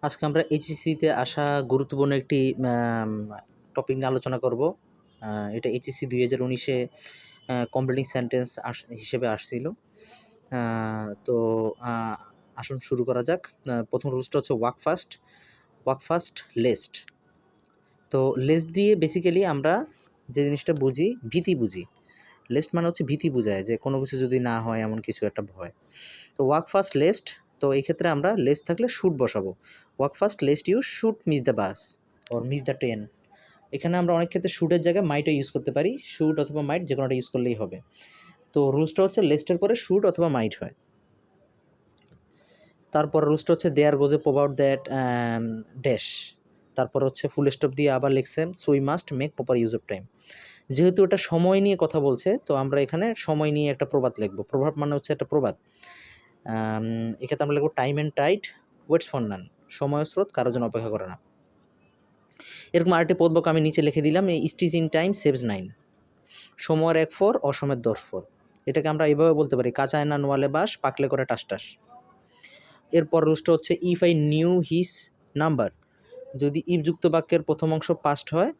আজকে আমরা এইচএসসিতে আসা গুরুত্বপূর্ণ একটি টপিক নিয়ে আলোচনা করব। এটা এইচএসসি 2019-এ কমপ্লিটিং সেন্টেন্স হিসেবে আসছিল। তো আসুন শুরু করা যাক। প্রথম রুলসটা হচ্ছে ওয়াক ফাস্ট লেস্ট। তো লেস্ট দিয়ে বেসিক্যালি আমরা যে জিনিসটা বুঝি, ভীতি বুঝি। লেস্ট মানে হচ্ছে ভীতি বোঝায়, যে কোনো কিছু যদি না হয় এমন কিছু একটা ভয়। তো ওয়াক ফাস্ট লেস্ট, তো এই ক্ষেত্রে আমরা লেস্ট থাকলে শুট বসাবো। Walk fast lest you should miss the bus or miss the train. এখানে আমরা অনেক ক্ষেত্রে শুটের জায়গায় মাইটও ইউজ করতে পারি। শুট অথবা মাইট যে কোনোটা ইউজ করলেই হবে। তো রুলসটা হচ্ছে লেস্টের পরে শুট অথবা মাইট হয়। তারপর রুলসটা হচ্ছে দেয়ার গোজ এ প্রভাব দ্যাট ড্যাশ। তারপর হচ্ছে ফুল স্টপ দিয়ে আবার লিখছে so we must make proper use of time. যেহেতু এটা সময় নিয়ে কথা বলছে, তো আমরা এখানে সময় নিয়ে একটা প্রবাদ লিখবো। প্রভাব মানে হচ্ছে একটা প্রবাদ। এক্ষেত্রে আমরা লিখবো time and tide waits for none. সময় স্রোত কারোর জন্য অপেক্ষা করে না। এরকম আরেকটি পদবাক আমি নিচে লিখে দিলাম, এই স্টিচ ইন টাইম সেভস 9। সময়ের 1 4, অসময়ের 10 4। এটাকে আমরা এইভাবে বলতে পারি, কাঁচা আয়না নোয়ালে বাস, পাকলে করে টাস টাস। এরপর রুলসটা হচ্ছে if I knew his number. যদি ইফ যুক্ত বাক্যের প্রথম অংশ পাস্ট হয়,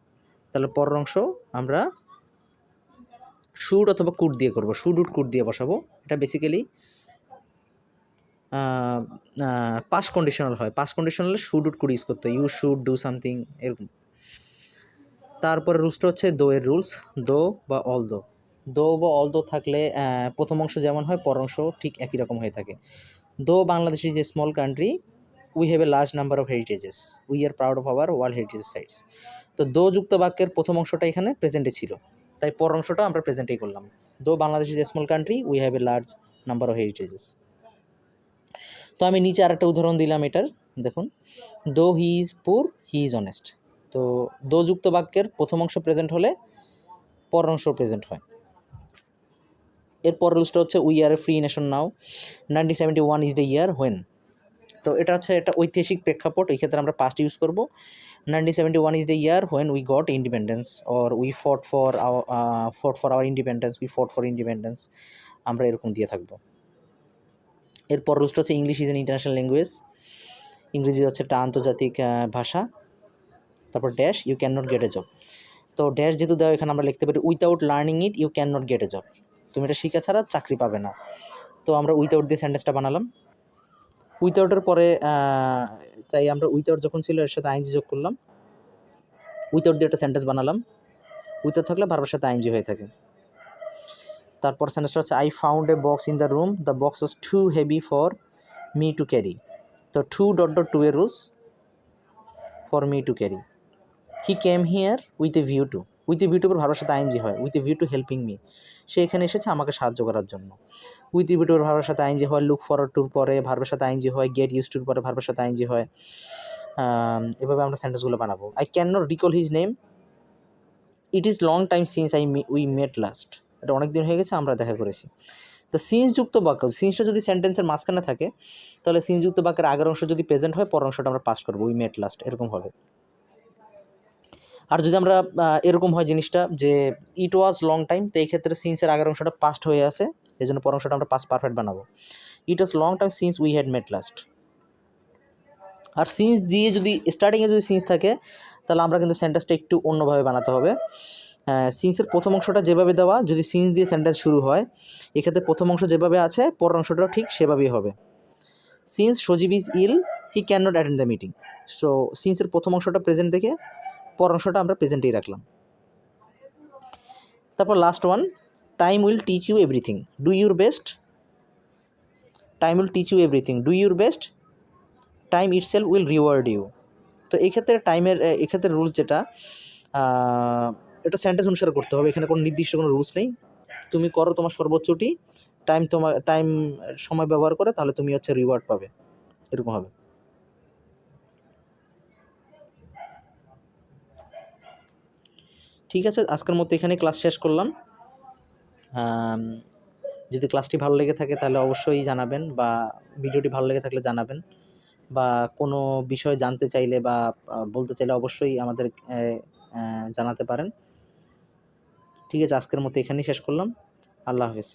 তাহলে পরের অংশ আমরা শুড অথবা কুড দিয়ে করবো। শুড উড কুড দিয়ে বসাবো। এটা বেসিক্যালি পাস্ট কন্ডিশনাল হয়। পাস্ট কন্ডিশনালে শুড উড কুড ইউজ করতে হয়, ইউ শুড ডু সামথিং এরকম। তারপরে রুলসটা হচ্ছে দো এর রুলস। দো বা অল দো। দো বা অল দো থাকলে প্রথম অংশ যেমন হয়, পর অংশ ঠিক একই রকম হয়ে থাকে। Though Bangladesh is a small country, we have a large number of heritages, we are proud of our world heritage sites. তো দো যুক্ত বাক্যের প্রথম অংশটা এখানে প্রেজেন্টে ছিল, তাই পর অংশটা আমরা প্রেজেন্টেই করলাম। Though Bangladesh is a small country, we have a large number of heritages. তো আমি নিচে আরেকটা উদাহরণ দিলাম এটার, দেখুন। দো হি ইজ পুর, হি ইজ অনেস্ট। তো দো যুক্ত বাক্যের প্রথম অংশ প্রেজেন্ট হলে পর অংশ প্রেজেন্ট হয়। এরপর রুলসটা হচ্ছে we are A free nation now, 1971 is the year when. তো এটা হচ্ছে একটা ঐতিহাসিক প্রেক্ষাপট, এই ক্ষেত্রে আমরা পাস্ট ইউজ করবো। 1971 is the year when we got independence, or we fought for our independence, we fought for independence, আমরা এরকম দিয়ে থাকবো। এরপর রুলসটা হচ্ছে English is an international language. ইংরেজি হচ্ছে একটা আন্তর্জাতিক ভাষা। তারপর dash you can not get a job. তো ড্যাশ যেহেতু দেওয়া, এখানে আমরা লিখতে পারি without learning it you can not get a job. তুমি এটা শিখা ছাড়া চাকরি পাবে না। তো আমরা উইথাউট দিয়ে সেন্টেন্সটা বানালাম। উইথাউটের পরে তাই আমরা উইথাউট যখন ছিল এর সাথে আইএনজি যোগ করলাম, উইথাউট দিয়ে একটা সেন্টেন্স বানালাম। উইথাউট থাকলে ভার্বের সাথে আইএনজি হয়ে থাকে। তারপর সেন্টেন্সটা হচ্ছে I found a box in the room, the box was too heavy for me to carry. তো টু ডট ডট টু এর rules, for me to carry. He came here with a view to. With a view to পর ভার্বের সাথে ING হয়, with a view to helping me. সে এখানে এসেছে আমাকে সাহায্য করার জন্য। উইথ এ ভিউ টুর ভার্বের সাথে আইএনজি হয়, লুক ফরওয়ার্ড টুর পরে ভার্বের সাথে আইএনজি হয়, গেট ইউজ টুর পরে ভার্বের সাথে আইএনজি হয়। এভাবে আমরা সেন্টেন্সগুলো বানাবো। I can not recall his name, it is long time since we met last. এটা অনেক দিন হয়ে গেছে আমরা দেখা করেছি। তো সিন্স যুক্ত বাক্য, সিন্সটা যদি সেন্টেন্সের মাঝখানে থাকে, তাহলে সিন্স যুক্ত বাক্যের আগের অংশ যদি প্রেজেন্ট হয়, পর অংশটা আমরা পাস করবো, উই মেট লাস্ট এরকম হবে। আর যদি আমরা এরকম হয় জিনিসটা যে ইট ওয়াজ লং টাইম, তো এই ক্ষেত্রে সিন্সের আগের অংশটা পাস্ট হয়ে আছে, এই জন্য পর অংশটা আমরা পাস্ট পারফেক্ট বানাবো। It was long time since we had met last. আর সিন্স দিয়ে যদি স্টার্টিংয়ে যদি সিন্স থাকে, তাহলে আমরা কিন্তু সেন্টেন্সটা একটু অন্যভাবে বানাতে হবে। সিন্সের প্রথম অংশটা যেভাবে দেওয়া, যদি সিন্স দিয়ে সেন্টেন্স শুরু হয়, এক্ষেত্রে প্রথম অংশ যেভাবে আছে পরের অংশটাও ঠিক সেভাবেই হবে। Since Sajib is ill, he can not attend the meeting. So সিন্সের প্রথম অংশটা প্রেজেন্ট দেখে পর অংশটা আমরা প্রেজেন্টেই রাখলাম। তারপর last one, time will teach you everything, do your best. Time will teach you everything, do your best, time itself will reward you. তো এক্ষেত্রে টাইমের এক্ষেত্রে রুলস যেটা, এটা সেন্টেন্স অনুসারে করতে হবে, এখানে কোনো নির্দিষ্ট কোনো রুলস নেই। তুমি করো তোমার সর্বোচ্চটি, টাইম সময় ব্যবহার করে, তাহলে তুমি হচ্ছে রিওয়ার্ড পাবে, এরকম হবে। ঠিক আছে, আজকের মতো এখানে ক্লাস শেষ করলাম। যদি ক্লাসটি ভালো লেগে থাকে তাহলে অবশ্যই জানাবেন, বা ভিডিওটি ভালো লেগে থাকলে জানাবেন, বা কোনো বিষয় জানতে চাইলে বা বলতে চাইলে অবশ্যই আমাদের জানাতে পারেন। ঠিক আছে, আজকের মতো এখানেই শেষ করলাম। আল্লাহ হাফেজ।